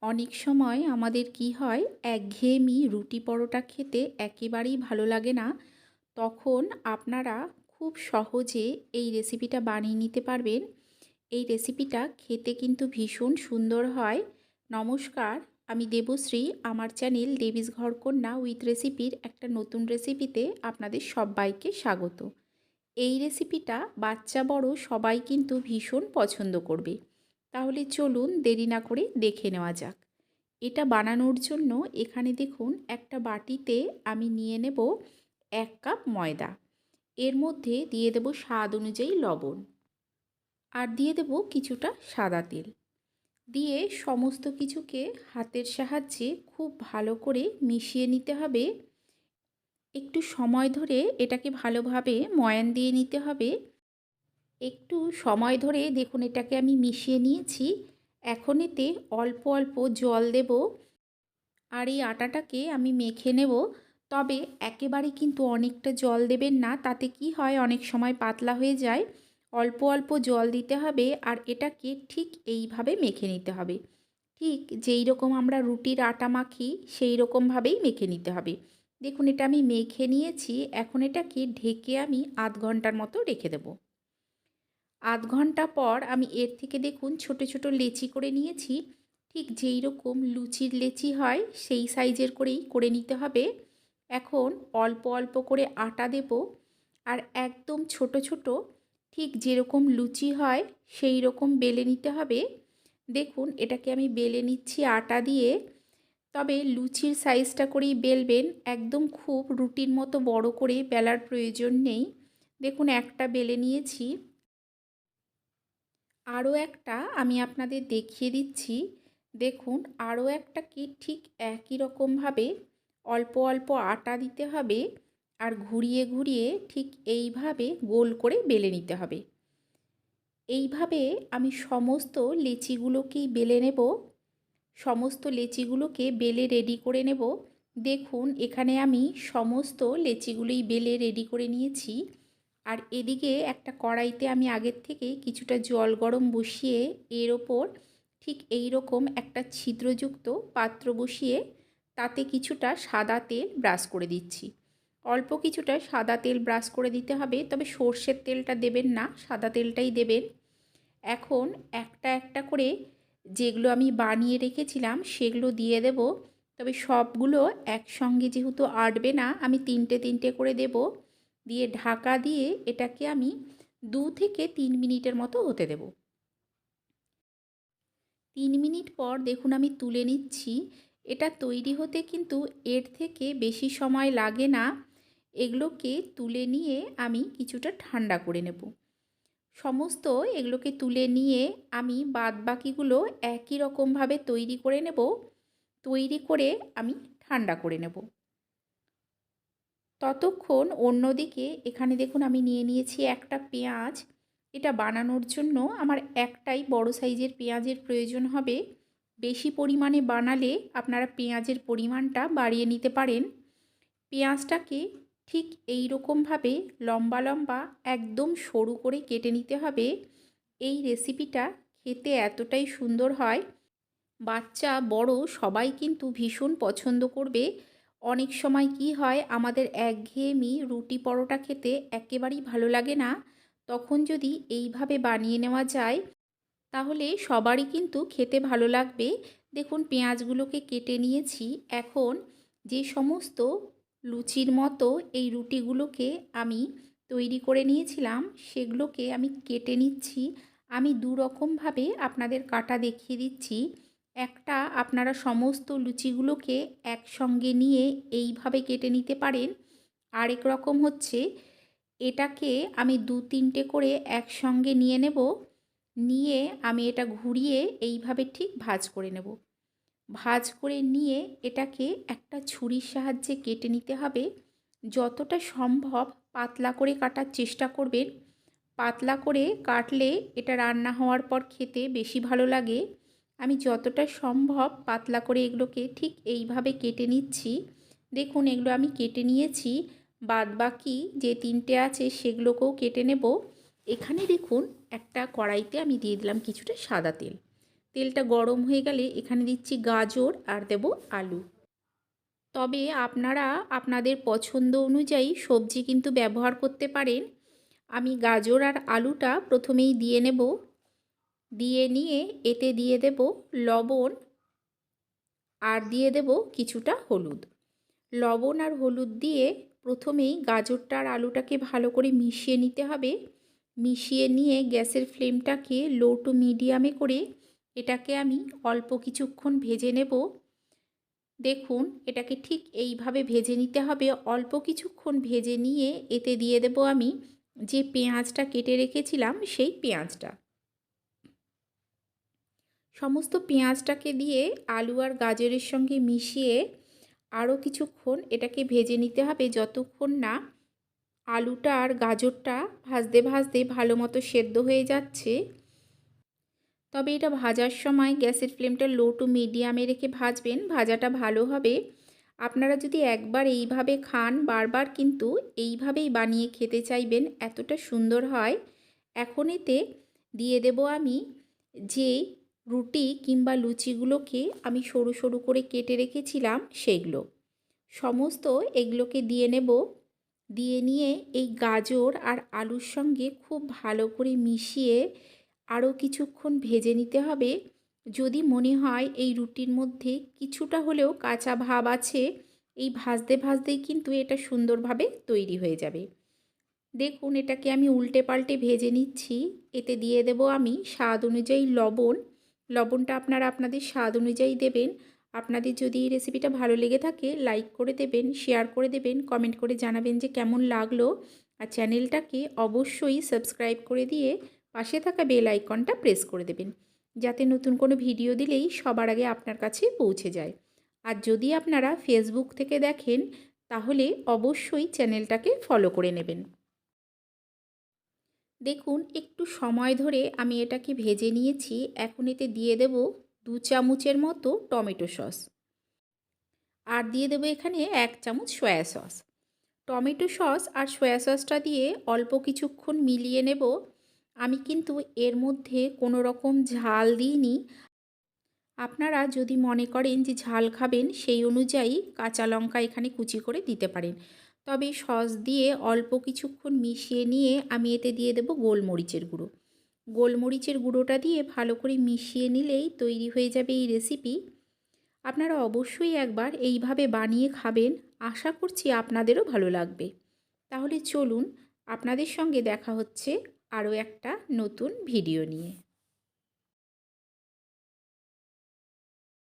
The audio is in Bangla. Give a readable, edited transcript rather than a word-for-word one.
অনেক সময় আমাদের কি হয়, একঘেয়েমি রুটি পরোটা খেতে একেবারেই ভালো লাগে না। তখন আপনারা খুব সহজে এই রেসিপিটা বানিয়ে নিতে পারবেন। এই রেসিপিটা খেতে কিন্তু ভীষণ সুন্দর হয়। নমস্কার, আমি দেবশ্রী। আমার চ্যানেল দেবীস ঘরকন্যা উইথ রেসিপির একটা নতুন রেসিপিতে আপনাদের সবাইকে স্বাগত। এই রেসিপিটা বাচ্চা বড় সবাই কিন্তু ভীষণ পছন্দ করবে। তাহলে চলুন দেরি না করে দেখে নেওয়া যাক। এটা বানানোর জন্য এখানে দেখুন একটা বাটিতে আমি নিয়ে নেব 1 কাপ ময়দা। এর মধ্যে দিয়ে দেব স্বাদ অনুযায়ী লবণ, আর দিয়ে দেব কিছুটা সাদা তেল। দিয়ে সমস্ত কিছুকে হাতের সাহায্যে খুব ভালো করে মিশিয়ে নিতে হবে। একটু সময় ধরে এটাকে ভালোভাবে ময়ান দিয়ে নিতে হবে। একটু সময় ধরে দেখুন এটাকে আমি মিশিয়ে নিয়েছি। এখন এতে অল্প অল্প জল দেব, আর এই আটাটাকে আমি মেখে নেব। তবে একেবারে কিন্তু অনেকটা জল দেবেন না, তাতে কি হয় অনেক সময় পাতলা হয়ে যায়। অল্প অল্প জল দিতে হবে, আর এটাকে ঠিক এইভাবে মেখে নিতে হবে। ঠিক যেই রকম আমরা রুটির আটা মাখি সেই রকমভাবেই মেখে নিতে হবে। দেখুন এটা আমি মেখে নিয়েছি। এখন এটাকে ঢেকে আমি আধ ঘন্টার মতো রেখে দেবো। আধ ঘন্টা পর আমি এর থেকে দেখুন ছোট ছোট লেচি করে নিয়েছি। ঠিক যেই রকম লুচির লেচি হয় সেই সাইজের করেই করে নিতে হবে। এখন অল্প অল্প করে আটা দেব, আর একদম ছোট ছোট ঠিক যেরকম লুচি হয় সেই রকম বেলে নিতে হবে। দেখুন এটাকে আমি বেলে নিচ্ছি আটা দিয়ে। তবে লুচির সাইজটা করেই বেলবেন, একদম খুব রুটির মতো বড় করে বেলার প্রয়োজন নেই। দেখুন একটা বেলে নিয়েছি। আরও একটা আমি আপনাদের দেখিয়ে দিচ্ছি। দেখুন আরও একটা কি ঠিক একই রকমভাবে অল্প অল্প আটা দিতে হবে, আর ঘুরিয়ে ঘুরিয়ে ঠিক এইভাবে গোল করে বেলে নিতে হবে। এইভাবে আমি সমস্ত লেচিগুলোকেই বেলে নেব। সমস্ত লেচিগুলোকে বেলে রেডি করে নেব। দেখুন এখানে আমি সমস্ত লেচিগুলোই বেলে রেডি করে নিয়েছি। আর এদিকে একটা কড়াইতে আমি আগের থেকে কিছুটা জল গরম বসিয়ে এর ওপর ঠিক এই রকম একটা ছিদ্রযুক্ত পাত্র বসিয়ে তাতে কিছুটা সাদা তেল ব্রাশ করে দিচ্ছি। অল্প কিছুটা সাদা তেল ব্রাশ করে দিতে হবে, তবে সর্ষের তেলটা দেবেন না, সাদা তেলটাই দেবেন। এখন একটা একটা করে যেগুলো আমি বানিয়ে রেখেছিলাম সেগুলো দিয়ে দেব। তবে সবগুলো একসঙ্গে যেহেতু আটবে না, আমি তিনটে তিনটে করে দেব। দিয়ে ঢাকা দিয়ে এটাকে আমি 2 থেকে 3 মিনিটের মতো হতে দেব। 3 মিনিট পর দেখুন আমি তুলে নিচ্ছি। এটা তৈরি হতে কিন্তু এর থেকে বেশি সময় লাগে না। এগুলোকে তুলে নিয়ে আমি কিছুটা ঠান্ডা করে নেব। সমস্ত এগুলোকে তুলে নিয়ে আমি বাদবাকিগুলো একই রকমভাবে তৈরি করে নেব। তৈরি করে আমি ঠান্ডা করে নেব। ততক্ষণ অন্যদিকে এখানে দেখুন আমি নিয়ে নিয়েছি একটা পেঁয়াজ। এটা বানানোর জন্য আমার একটাই বড় সাইজের পেঁয়াজের প্রয়োজন হবে। বেশি পরিমাণে বানালে আপনারা পেঁয়াজের পরিমাণটা বাড়িয়ে নিতে পারেন। পেঁয়াজটাকে ঠিক এই রকমভাবে লম্বা লম্বা একদম সরু করে কেটে নিতে হবে। এই রেসিপিটা খেতে এতটাই সুন্দর হয়, বাচ্চা বড় সবাই কিন্তু ভীষণ পছন্দ করবে। অনেক সময় কি হয়, আমাদের একঘেয়েমি রুটি পরোটা খেতে একেবারেই ভালো লাগে না। তখন যদি এইভাবে বানিয়ে নেওয়া যায় তাহলে সবারই কিন্তু খেতে ভালো লাগবে। দেখুন পেঁয়াজগুলোকে কেটে নিয়েছি। এখন যে সমস্ত লুচির মতো এই রুটিগুলোকে আমি তৈরি করে নিয়েছিলাম সেগুলোকে আমি কেটে নিচ্ছি। আমি দু রকমভাবে আপনাদের কাটা দেখিয়ে দিচ্ছি। একটা আপনারা সমস্ত লুচিগুলোকে একসঙ্গে নিয়ে এইভাবে কেটে নিতে পারেন। আরেক রকম হচ্ছে এটাকে আমি 2-3টে করে একসঙ্গে নিয়ে নেব। নিয়ে আমি এটা ঘুরিয়ে এইভাবে ঠিক ভাঁজ করে নেব। ভাঁজ করে নিয়ে এটাকে একটা ছুরির সাহায্যে কেটে নিতে হবে। যতটা সম্ভব পাতলা করে কাটার চেষ্টা করবেন। পাতলা করে কাটলে এটা রান্না হওয়ার পর খেতে বেশি ভালো লাগে। আমি যতটা সম্ভব পাতলা করে এগুলোকে ঠিক এইভাবে কেটে নিচ্ছি। দেখুন এগুলো আমি কেটে নিয়েছি। বাদবাকি যে 3টে আছে সেগুলোকেও কেটে নেব। এখানে দেখুন একটা কড়াইতে আমি দিয়ে দিলাম কিছুটা সাদা তেল। তেলটা গরম হয়ে গেলে এখানে দিচ্ছি গাজর আর দেব আলু। তবে আপনারা আপনাদের পছন্দ অনুযায়ী সবজি কিন্তু ব্যবহার করতে পারেন। আমি গাজর আর আলুটা প্রথমেই দিয়ে নেব। দিয়ে নিয়ে এতে দিয়ে দেব লবণ আর দিয়ে দেব কিছুটা হলুদ। লবণ আর হলুদ দিয়ে প্রথমেই গাজরটা আর আলুটাকে ভালো করে মিশিয়ে নিতে হবে। মিশিয়ে নিয়ে গ্যাসের ফ্লেমটাকে লো টু মিডিয়ামে করে এটাকে আমি অল্প কিছুক্ষণ ভেজে নেব। দেখুন এটাকে ঠিক এইভাবে ভেজে নিতে হবে। অল্প কিছুক্ষণ ভেজে নিয়ে এতে দিয়ে দেব আমি যে পেঁয়াজটা কেটে রেখেছিলাম সেই পেঁয়াজটা। সমস্ত পেঁয়াজটাকে দিয়ে আলু আর গাজরের সঙ্গে মিশিয়ে আরও কিছুক্ষণ এটাকে ভেজে নিতে হবে, যতক্ষণ না আলুটা আর গাজরটা ভাজতে ভাজতে ভালো মতো সেদ্ধ হয়ে যাচ্ছে। তবে এটা ভাজার সময় গ্যাসের ফ্লেমটা লো টু মিডিয়ামে রেখে ভাজবেন, ভাজাটা ভালো হবে। আপনারা যদি একবার এইভাবে খান বারবার কিন্তু এইভাবেই বানিয়ে খেতে চাইবেন, এতটা সুন্দর হয়। এখন এতে দিয়ে দেব আমি যে রুটি কিংবা লুচিগুলোকে আমি সরু সরু করে কেটে রেখেছিলাম সেইগুলো। সমস্ত এগুলোকে দিয়ে নেব। দিয়ে নিয়ে এই গাজর আর আলুর সঙ্গে খুব ভালো করে মিশিয়ে আরও কিছুক্ষণ ভেজে নিতে হবে। যদি মনে হয় এই রুটির মধ্যে কিছুটা হলেও কাঁচা ভাব আছে, এই ভাজতে ভাজতেই কিন্তু এটা সুন্দরভাবে তৈরি হয়ে যাবে। দেখুন এটাকে আমি উল্টে পাল্টে ভেজে নিচ্ছি। এতে দিয়ে দেব আমি স্বাদ অনুযায়ী লবণ। লবণটা আপনারা আপনাদের স্বাদ অনুযায়ী দেবেন। আপনাদের যদি এই রেসিপিটা ভালো লেগে থাকে লাইক করে দেবেন, শেয়ার করে দেবেন, কমেন্ট করে জানাবেন যে কেমন লাগলো। আর চ্যানেলটাকে অবশ্যই সাবস্ক্রাইব করে দিয়ে পাশে থাকা বেল আইকনটা প্রেস করে দেবেন, যাতে নতুন কোনো ভিডিও দিলেই সবার আগে আপনার কাছে পৌঁছে যায়। আর যদি আপনারা ফেসবুক থেকে দেখেন তাহলে অবশ্যই চ্যানেলটাকে ফলো করে নেবেন। দেখুন একটু সময় ধরে আমি এটাকে ভেজে নিয়েছি। এখন এতে দিয়ে দেব 2 চামচের মতো টমেটো সস আর দিয়ে দেব এখানে 1 চামচ সয়া সস। টমেটো সস আর সয়া সসটা দিয়ে অল্প কিছুক্ষণ মিলিয়ে নেব। আমি কিন্তু এর মধ্যে কোনো রকম ঝাল দিইনি। আপনারা যদি মনে করেন যে ঝাল খাবেন সেই অনুযায়ী কাঁচা লঙ্কা এখানে কুচি করে দিতে পারেন। তবে সস দিয়ে অল্প কিছুক্ষণ মিশিয়ে নিয়ে আমি এতে দিয়ে দেব গোলমরিচের গুঁড়ো। গোলমরিচের গুঁড়োটা দিয়ে ভালো করে মিশিয়ে নিলেই তৈরি হয়ে যাবে এই রেসিপি। আপনারা অবশ্যই একবার এইভাবে বানিয়ে খাবেন, আশা করছি আপনাদেরও ভালো লাগবে। তাহলে চলুন আপনাদের সঙ্গে দেখা হচ্ছে আরও একটা নতুন ভিডিও নিয়ে।